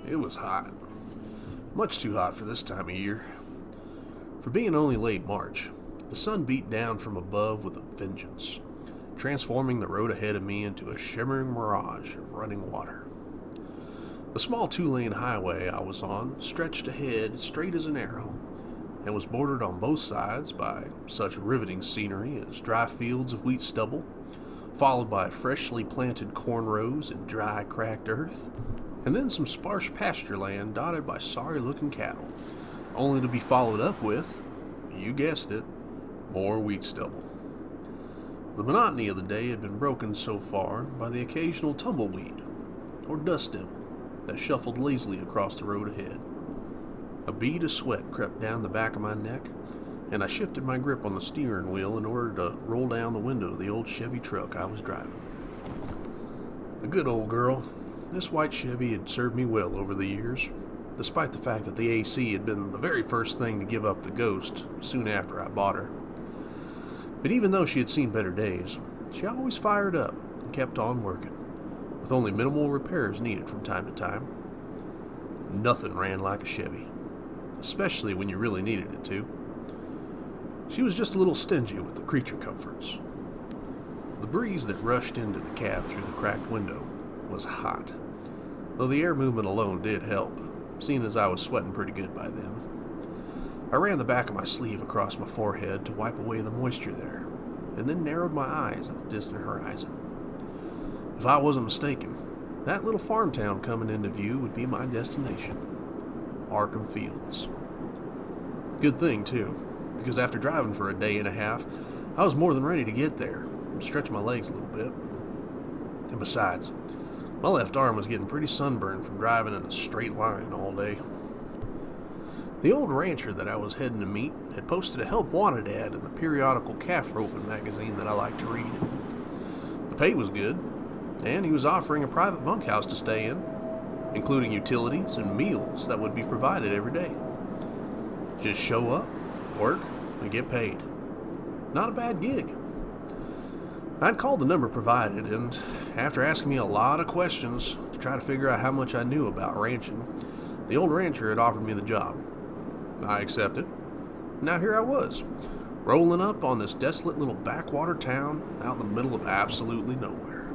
It was hot. Much too hot for this time of year. For being only late March, the sun beat down from above with a vengeance, transforming the road ahead of me into a shimmering mirage of running water. The small two-lane highway I was on stretched ahead straight as an arrow, and was bordered on both sides by such riveting scenery as dry fields of wheat stubble, followed by freshly planted corn rows and dry, cracked earth, and then some sparse pasture land dotted by sorry-looking cattle, only to be followed up with, you guessed it, more wheat stubble. The monotony of the day had been broken so far by the occasional tumbleweed, or dust devil, that shuffled lazily across the road ahead. A bead of sweat crept down the back of my neck, and I shifted my grip on the steering wheel in order to roll down the window of the old Chevy truck I was driving. A good old girl. This white Chevy had served me well over the years, despite the fact that the AC had been the very first thing to give up the ghost soon after I bought her. But even though she had seen better days, she always fired up and kept on working, with only minimal repairs needed from time to time. Nothing ran like a Chevy, especially when you really needed it to. She was just a little stingy with the creature comforts. The breeze that rushed into the cab through the cracked window was hot, though the air movement alone did help, seeing as I was sweating pretty good by then. I ran the back of my sleeve across my forehead to wipe away the moisture there, and then narrowed my eyes at the distant horizon. If I wasn't mistaken, that little farm town coming into view would be my destination, Arkham Fields. Good thing, too, because after driving for a day and a half, I was more than ready to get there and stretch my legs a little bit. And besides, my left arm was getting pretty sunburned from driving in a straight line all day. The old rancher that I was heading to meet had posted a help wanted ad in the periodical calf roping magazine that I like to read. The pay was good, and he was offering a private bunkhouse to stay in, including utilities and meals that would be provided every day. Just show up, work, and get paid. Not a bad gig. I'd called the number provided, and after asking me a lot of questions to try to figure out how much I knew about ranching, the old rancher had offered me the job. I accepted. Now here I was, rolling up on this desolate little backwater town out in the middle of absolutely nowhere.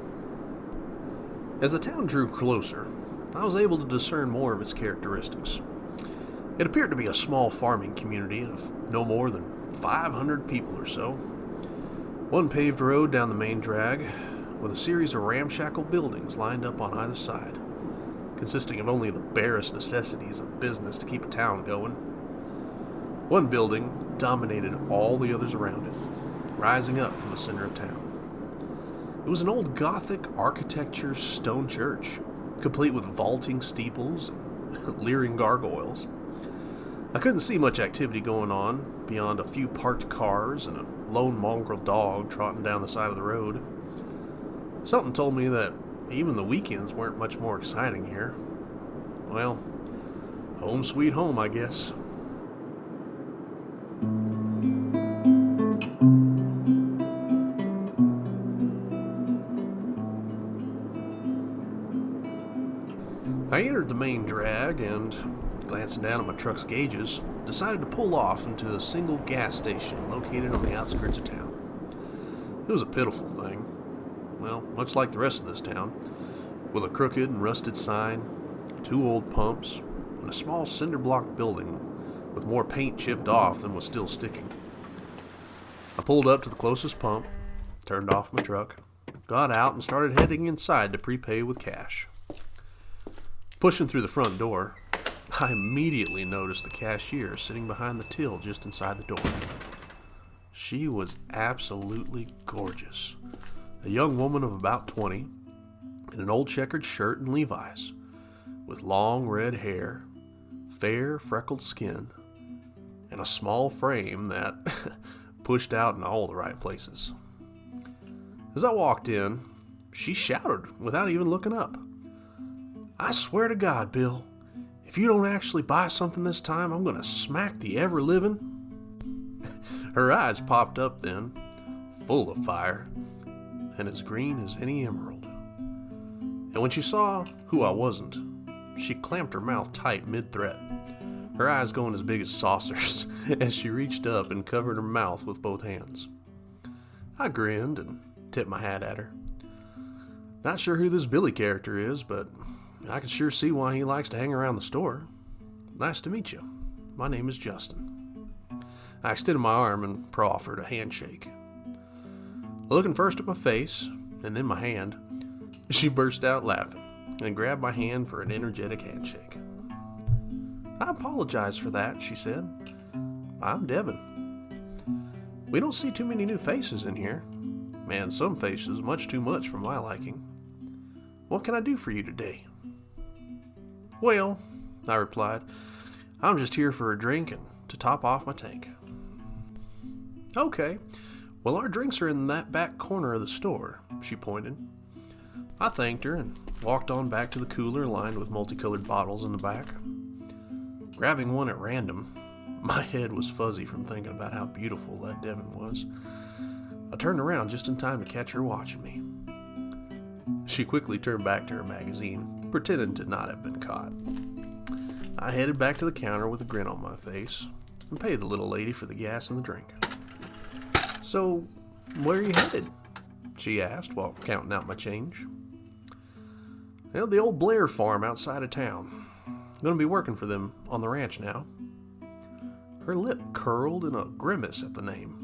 As the town drew closer, I was able to discern more of its characteristics. It appeared to be a small farming community of no more than 500 people or so. One paved road down the main drag, with a series of ramshackle buildings lined up on either side, consisting of only the barest necessities of business to keep a town going. One building dominated all the others around it, rising up from the center of town. It was an old Gothic architecture stone church, complete with vaulting steeples and leering gargoyles. I couldn't see much activity going on beyond a few parked cars and a lone mongrel dog trotting down the side of the road. Something told me that even the weekends weren't much more exciting here. Well, home sweet home, I guess. I entered the main drag and, glancing down at my truck's gauges, decided to pull off into a single gas station located on the outskirts of town. It was a pitiful thing. Well, much like the rest of this town, with a crooked and rusted sign, 2 old pumps, and a small cinder block building with more paint chipped off than was still sticking. I pulled up to the closest pump, turned off my truck, got out, and started heading inside to prepay with cash. Pushing through the front door, I immediately noticed the cashier sitting behind the till just inside the door. She was absolutely gorgeous. A young woman of about 20, in an old checkered shirt and Levi's, with long red hair, fair freckled skin, and a small frame that pushed out in all the right places. As I walked in, she shouted without even looking up, "I swear to God, Bill, if you don't actually buy something this time, I'm going to smack the ever-living." Her eyes popped up then, full of fire, and as green as any emerald. And when she saw who I wasn't, she clamped her mouth tight mid-threat, her eyes going as big as saucers as she reached up and covered her mouth with both hands. I grinned and tipped my hat at her. Not sure who this Billy character is, but I can sure see why he likes to hang around the store. Nice to meet you. My name is Justin. I extended my arm and proffered a handshake. Looking first at my face, and then my hand, she burst out laughing and grabbed my hand for an energetic handshake. I apologize for that, she said. I'm Devin. We don't see too many new faces in here. Man, some faces much too much for my liking. What can I do for you today? Well, I replied, I'm just here for a drink and to top off my tank. Okay, well, our drinks are in that back corner of the store, she pointed. I thanked her and walked on back to the cooler lined with multicolored bottles in the back. Grabbing one at random, my head was fuzzy from thinking about how beautiful that Devin was. I turned around just in time to catch her watching me. She quickly turned back to her magazine, pretending to not have been caught. I headed back to the counter with a grin on my face and paid the little lady for the gas and the drink. So, where are you headed? She asked while counting out my change. Well, the old Blair farm outside of town. I'm going to be working for them on the ranch now. Her lip curled in a grimace at the name.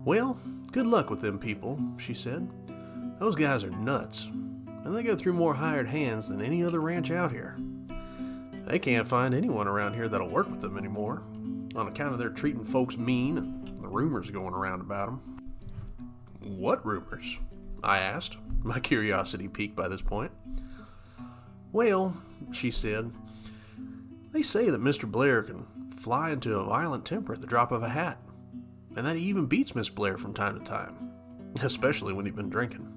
Well, good luck with them people, she said. Those guys are nuts, and they go through more hired hands than any other ranch out here. They can't find anyone around here that'll work with them anymore, on account of their treating folks mean and the rumors going around about them. What rumors? I asked, my curiosity piqued by this point. Well, she said, they say that Mr. Blair can fly into a violent temper at the drop of a hat, and that he even beats Miss Blair from time to time, especially when he's been drinking.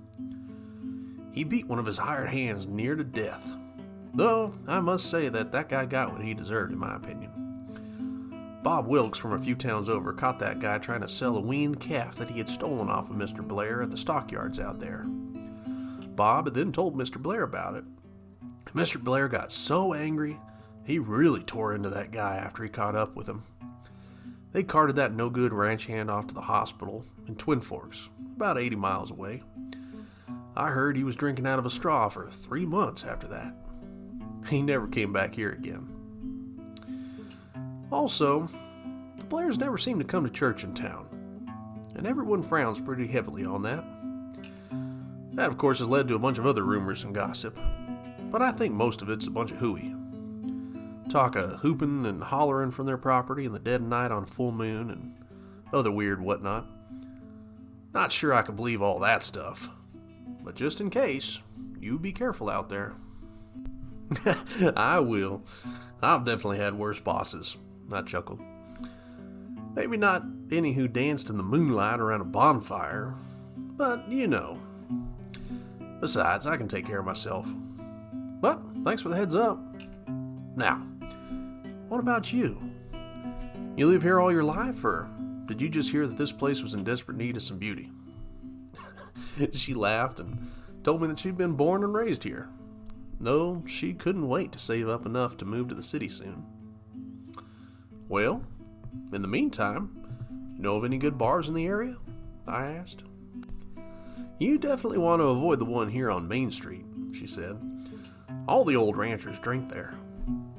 He beat one of his hired hands near to death, though I must say that guy got what he deserved, in my opinion. Bob Wilkes from a few towns over caught that guy trying to sell a weaned calf that he had stolen off of Mr. Blair at the stockyards out there. Bob had then told Mr. Blair about it. Mr. Blair got so angry, he really tore into that guy after he caught up with him. They carted that no-good ranch hand off to the hospital in Twin Forks, about 80 miles away. I heard he was drinking out of a straw for 3 months after that. He never came back here again. Also, the Blairs never seem to come to church in town, and everyone frowns pretty heavily on that. That, of course, has led to a bunch of other rumors and gossip, but I think most of it's a bunch of hooey. Talk of hooping and hollering from their property in the dead of night on full moon and other weird whatnot. Not sure I can believe all that stuff, but just in case, you be careful out there. I will. I've definitely had worse bosses, I chuckled. Maybe not any who danced in the moonlight around a bonfire, but you know. Besides, I can take care of myself. But thanks for the heads up. Now, what about you? You live here all your life, or did you just hear that this place was in desperate need of some beauty? She laughed and told me that she'd been born and raised here, though she couldn't wait to save up enough to move to the city soon. Well, in the meantime, you know of any good bars in the area? I asked. You definitely want to avoid the one here on Main Street, she said. All the old ranchers drink there,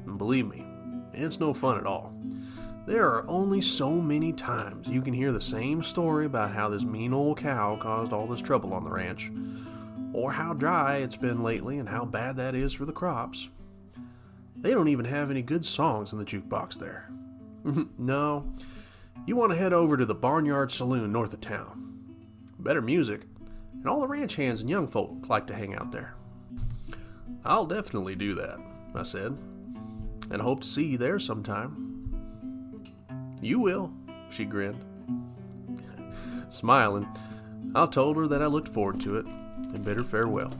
and believe me, it's no fun at all. There are only so many times you can hear the same story about how this mean old cow caused all this trouble on the ranch, or how dry it's been lately and how bad that is for the crops. They don't even have any good songs in the jukebox there. No, you want to head over to the Barnyard Saloon north of town. Better music, and all the ranch hands and young folk like to hang out there. I'll definitely do that, I said, and hope to see you there sometime. You will, she grinned. Smiling, I told her that I looked forward to it and bid her farewell.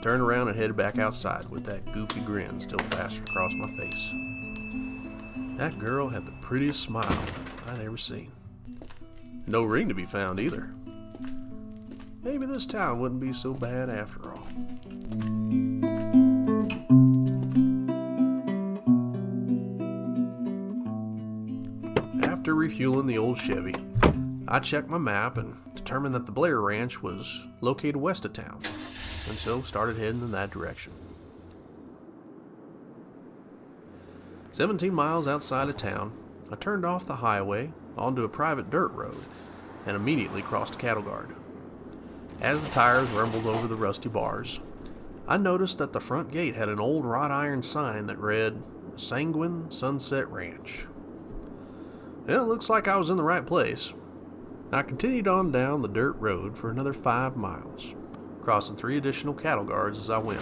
Turned around and headed back outside with that goofy grin still plastered across my face. That girl had the prettiest smile I'd ever seen. No ring to be found either. Maybe this town wouldn't be so bad after all. refueling the old Chevy, I checked my map and determined that the Blair Ranch was located west of town, and so started heading in that direction. 17 miles outside of town, I turned off the highway onto a private dirt road and immediately crossed a cattle guard. As the tires rumbled over the rusty bars, I noticed that the front gate had an old wrought iron sign that read, Sanguine Sunset Ranch. Well, it looks like I was in the right place. I continued on down the dirt road for another 5 miles, crossing 3 additional cattle guards as I went.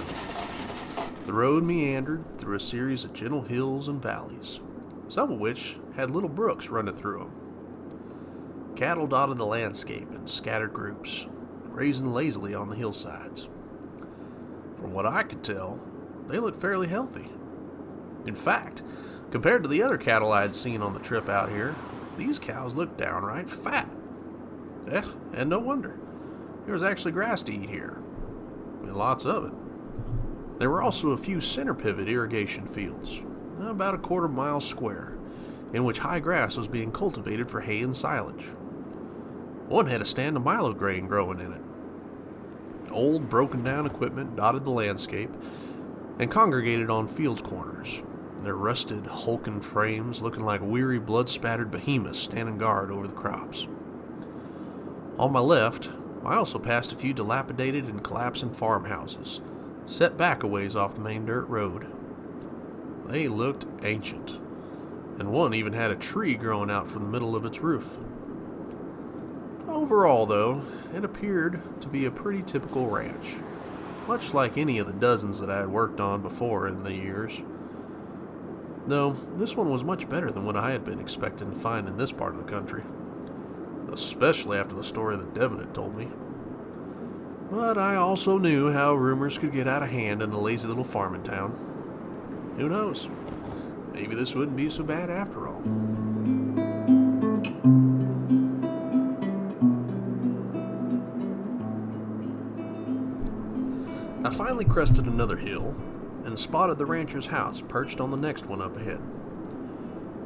The road meandered through a series of gentle hills and valleys, some of which had little brooks running through them. Cattle dotted the landscape in scattered groups, grazing lazily on the hillsides. From what I could tell, they looked fairly healthy. In fact, compared to the other cattle I had seen on the trip out here, these cows looked downright fat. And no wonder. There was actually grass to eat here, and lots of it. There were also a few center pivot irrigation fields, about a quarter-mile square, in which high grass was being cultivated for hay and silage. One had a stand of milo grain growing in it. Old, broken-down equipment dotted the landscape and congregated on field corners, their rusted, hulking frames looking like weary, blood-spattered behemoths standing guard over the crops. On my left, I also passed a few dilapidated and collapsing farmhouses, set back a ways off the main dirt road. They looked ancient, and one even had a tree growing out from the middle of its roof. Overall, though, it appeared to be a pretty typical ranch, much like any of the dozens that I had worked on before in the years. Though, this one was much better than what I had been expecting to find in this part of the country, especially after the story that Devin had told me. But I also knew how rumors could get out of hand in a lazy little farming town. Who knows? Maybe this wouldn't be so bad after all. I finally crested another hill and spotted the rancher's house perched on the next one up ahead.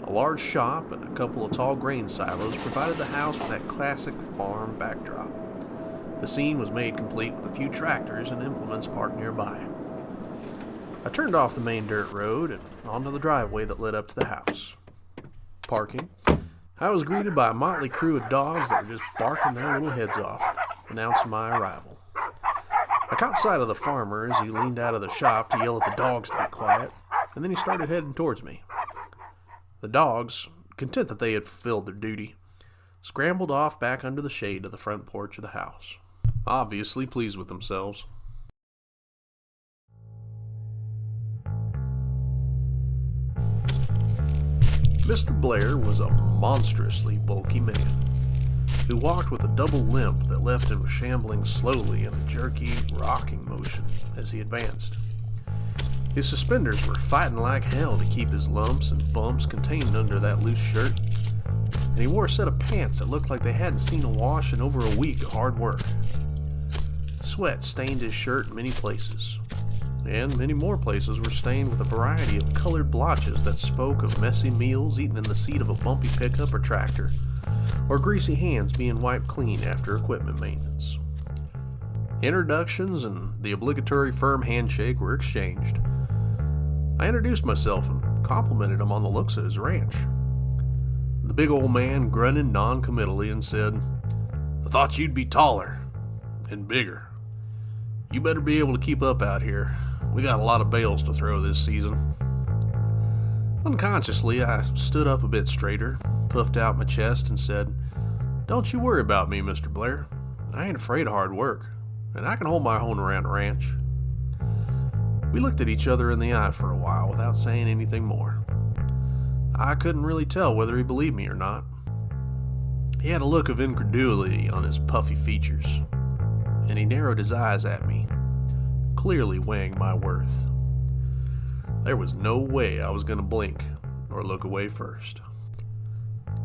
A large shop and a couple of tall grain silos provided the house with that classic farm backdrop. The scene was made complete with a few tractors and implements parked nearby. I turned off the main dirt road and onto the driveway that led up to the house. Parking, I was greeted by a motley crew of dogs that were just barking their little heads off, announcing my arrival. I caught sight of the farmer as he leaned out of the shop to yell at the dogs to be quiet, and then he started heading towards me. The dogs, content that they had fulfilled their duty, scrambled off back under the shade of the front porch of the house, obviously pleased with themselves. Mr. Blair was a monstrously bulky man who walked with a double limp that left him shambling slowly in a jerky, rocking motion as he advanced. His suspenders were fighting like hell to keep his lumps and bumps contained under that loose shirt, and he wore a set of pants that looked like they hadn't seen a wash in over a week of hard work. Sweat stained his shirt in many places, and many more places were stained with a variety of colored blotches that spoke of messy meals eaten in the seat of a bumpy pickup or tractor, or greasy hands being wiped clean after equipment maintenance. Introductions and the obligatory firm handshake were exchanged. I introduced myself and complimented him on the looks of his ranch. The big old man grunted non-committally and said, "I thought you'd be taller and bigger. You better be able to keep up out here. We got a lot of bales to throw this season." Unconsciously, I stood up a bit straighter, puffed out my chest, and said, "Don't you worry about me, Mr. Blair. I ain't afraid of hard work, and I can hold my own around a ranch." We looked at each other in the eye for a while without saying anything more. I couldn't really tell whether he believed me or not. He had a look of incredulity on his puffy features, and he narrowed his eyes at me, clearly weighing my worth. There was no way I was going to blink or look away first.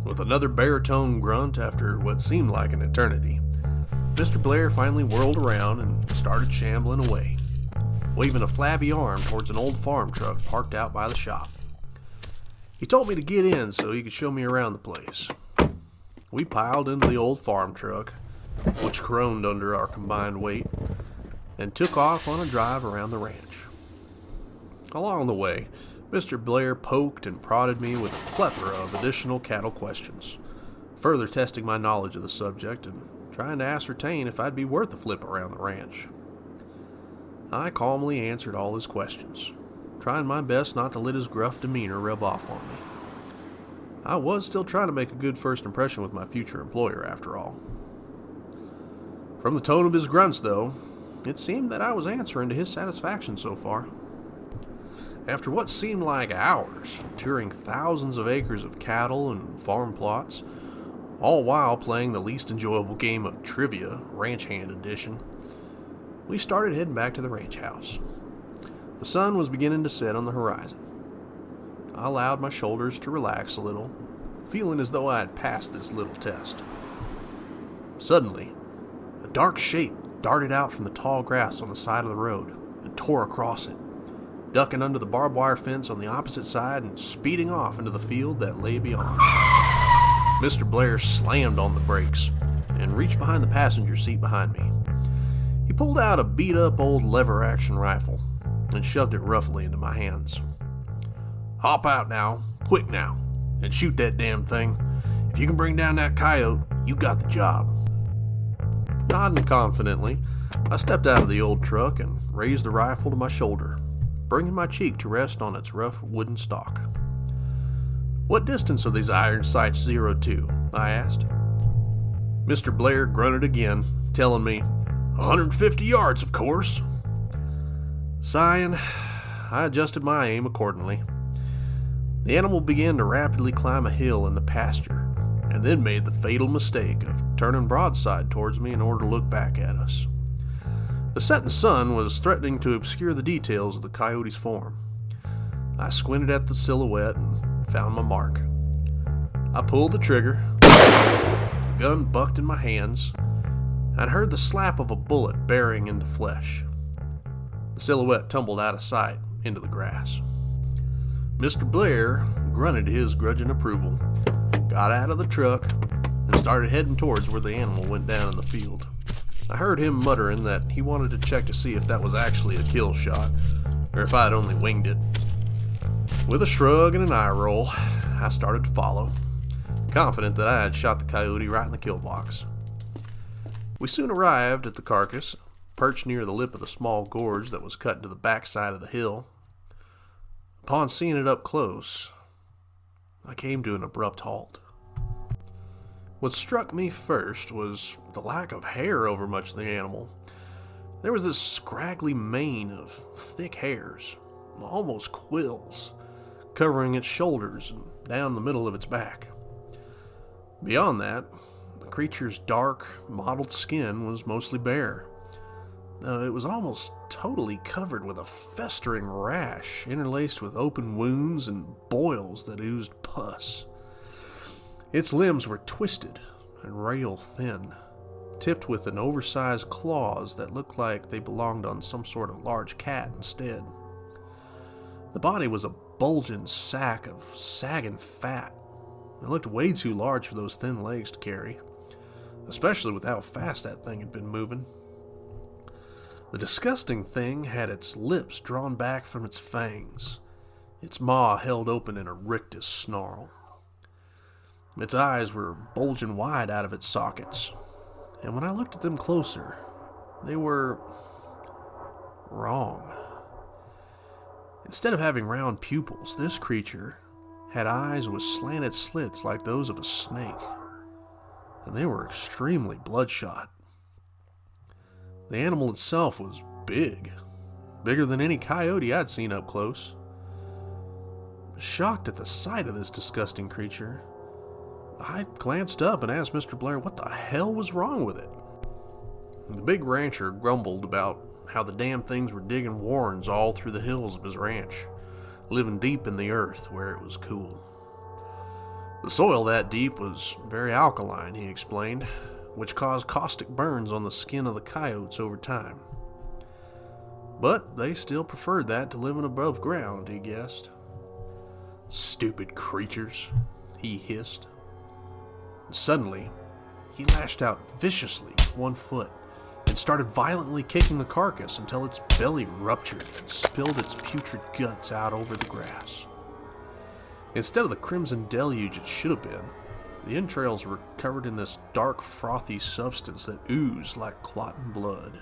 With another baritone grunt after what seemed like an eternity, Mr. Blair finally whirled around and started shambling away, waving a flabby arm towards an old farm truck parked out by the shop. He told me to get in so he could show me around the place, we piled into the old farm truck, which groaned under our combined weight, and took off on a drive around the ranch. Along the way, Mr. Blair poked and prodded me with a plethora of additional cattle questions, further testing my knowledge of the subject and trying to ascertain if I'd be worth a flip around the ranch. I calmly answered all his questions, trying my best not to let his gruff demeanor rub off on me. I was still trying to make a good first impression with my future employer, after all. From the tone of his grunts, though, it seemed that I was answering to his satisfaction so far. After what seemed like hours, touring thousands of acres of cattle and farm plots, all while playing the least enjoyable game of trivia, Ranch Hand Edition, we started heading back to the ranch house. The sun was beginning to set on the horizon. I allowed my shoulders to relax a little, feeling as though I had passed this little test. Suddenly, a dark shape darted out from the tall grass on the side of the road and tore across it, ducking under the barbed wire fence on the opposite side and speeding off into the field that lay beyond. Mr. Blair slammed on the brakes and reached behind the passenger seat behind me. He pulled out a beat-up old lever-action rifle and shoved it roughly into my hands. "Hop out now, quick now, and shoot that damn thing. If you can bring down that coyote, you got the job." Nodding confidently, I stepped out of the old truck and raised the rifle to my shoulder, bringing my cheek to rest on its rough wooden stock. "What distance are these iron sights zeroed to?" I asked. Mr. Blair grunted again, telling me, 150 yards, of course." Sighing, I adjusted my aim accordingly. The animal began to rapidly climb a hill in the pasture, and then made the fatal mistake of turning broadside towards me in order to look back at us. The setting sun was threatening to obscure the details of the coyote's form. I squinted at the silhouette and found my mark. I pulled the trigger, the gun bucked in my hands, and heard the slap of a bullet bearing into flesh. The silhouette tumbled out of sight into the grass. Mr. Blair grunted his grudging approval, got out of the truck, and started heading towards where the animal went down in the field. I heard him muttering that he wanted to check to see if that was actually a kill shot, or if I had only winged it. With a shrug and an eye roll, I started to follow, confident that I had shot the coyote right in the kill box. We soon arrived at the carcass, perched near the lip of the small gorge that was cut into the backside of the hill. Upon seeing it up close, I came to an abrupt halt. What struck me first was the lack of hair over much of the animal. There was this scraggly mane of thick hairs, almost quills, covering its shoulders and down the middle of its back. Beyond that, the creature's dark, mottled skin was mostly bare. It was almost totally covered with a festering rash, interlaced with open wounds and boils that oozed pus. Its limbs were twisted and rail thin, tipped with an oversized claws that looked like they belonged on some sort of large cat instead. The body was a bulging sack of sagging fat. It looked way too large for those thin legs to carry, especially with how fast that thing had been moving. The disgusting thing had its lips drawn back from its fangs, its maw held open in a rictus snarl. Its eyes were bulging wide out of its sockets, and when I looked at them closer, they were wrong. Instead of having round pupils, this creature had eyes with slanted slits like those of a snake, and they were extremely bloodshot. The animal itself was bigger than any coyote I'd seen up close. Shocked at the sight of this disgusting creature, I glanced up and asked Mr. Blair what the hell was wrong with it. The big rancher grumbled about how the damn things were digging warrens all through the hills of his ranch, living deep in the earth where it was cool. The soil that deep was very alkaline, he explained, which caused caustic burns on the skin of the coyotes over time. But they still preferred that to living above ground, he guessed. "Stupid creatures," he hissed. Suddenly, he lashed out viciously with one foot and started violently kicking the carcass until its belly ruptured and spilled its putrid guts out over the grass. Instead of the crimson deluge it should have been, the entrails were covered in this dark, frothy substance that oozed like clotting blood.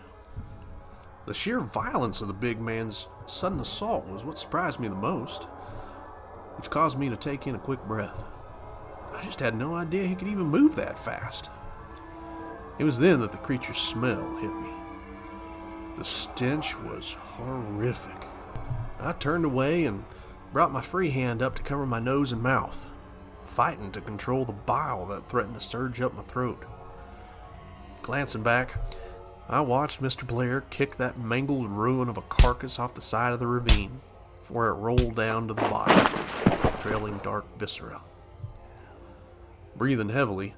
The sheer violence of the big man's sudden assault was what surprised me the most, which caused me to take in a quick breath. I just had no idea he could even move that fast. It was then that the creature's smell hit me. The stench was horrific. I turned away and brought my free hand up to cover my nose and mouth, fighting to control the bile that threatened to surge up my throat. Glancing back, I watched Mr. Blair kick that mangled ruin of a carcass off the side of the ravine before it rolled down to the bottom, trailing dark viscera. Breathing heavily,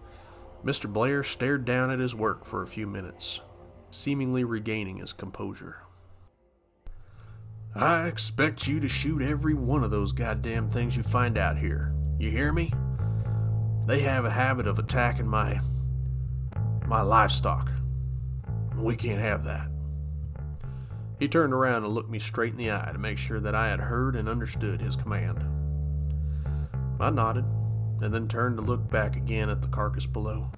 Mr. Blair stared down at his work for a few minutes, seemingly regaining his composure. "I expect you to shoot every one of those goddamn things you find out here. You hear me? They have a habit of attacking my livestock. We can't have that." He turned around and looked me straight in the eye to make sure that I had heard and understood his command. I nodded, and then turned to look back again at the carcass below.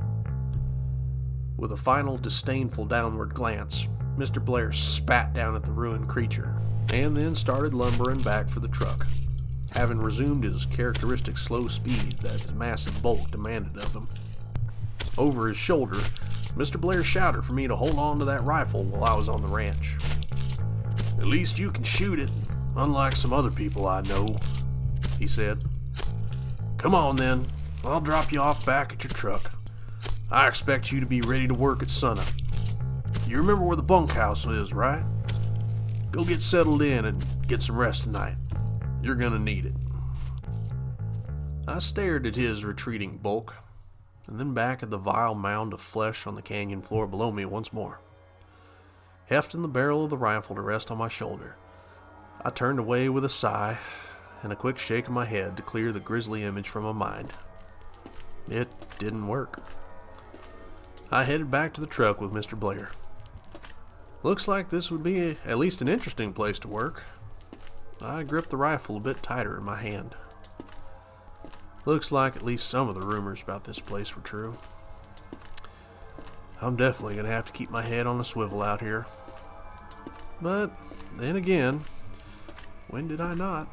With a final disdainful downward glance, Mr. Blair spat down at the ruined creature, and then started lumbering back for the truck, having resumed his characteristic slow speed that his massive bulk demanded of him. Over his shoulder, Mr. Blair shouted for me to hold on to that rifle while I was on the ranch. "At least you can shoot it, unlike some other people I know," he said. "Come on then, I'll drop you off back at your truck. I expect you to be ready to work at sunup. You remember where the bunkhouse is, right? Go get settled in and get some rest tonight. You're gonna need it." I stared at his retreating bulk, and then back at the vile mound of flesh on the canyon floor below me once more. Hefting the barrel of the rifle to rest on my shoulder, I turned away with a sigh and a quick shake of my head to clear the grisly image from my mind. It didn't work. I headed back to the truck with Mr. Blair. Looks like this would be at least an interesting place to work. I gripped the rifle a bit tighter in my hand. Looks like at least some of the rumors about this place were true. I'm definitely going to have to keep my head on a swivel out here. But then again, when did I not?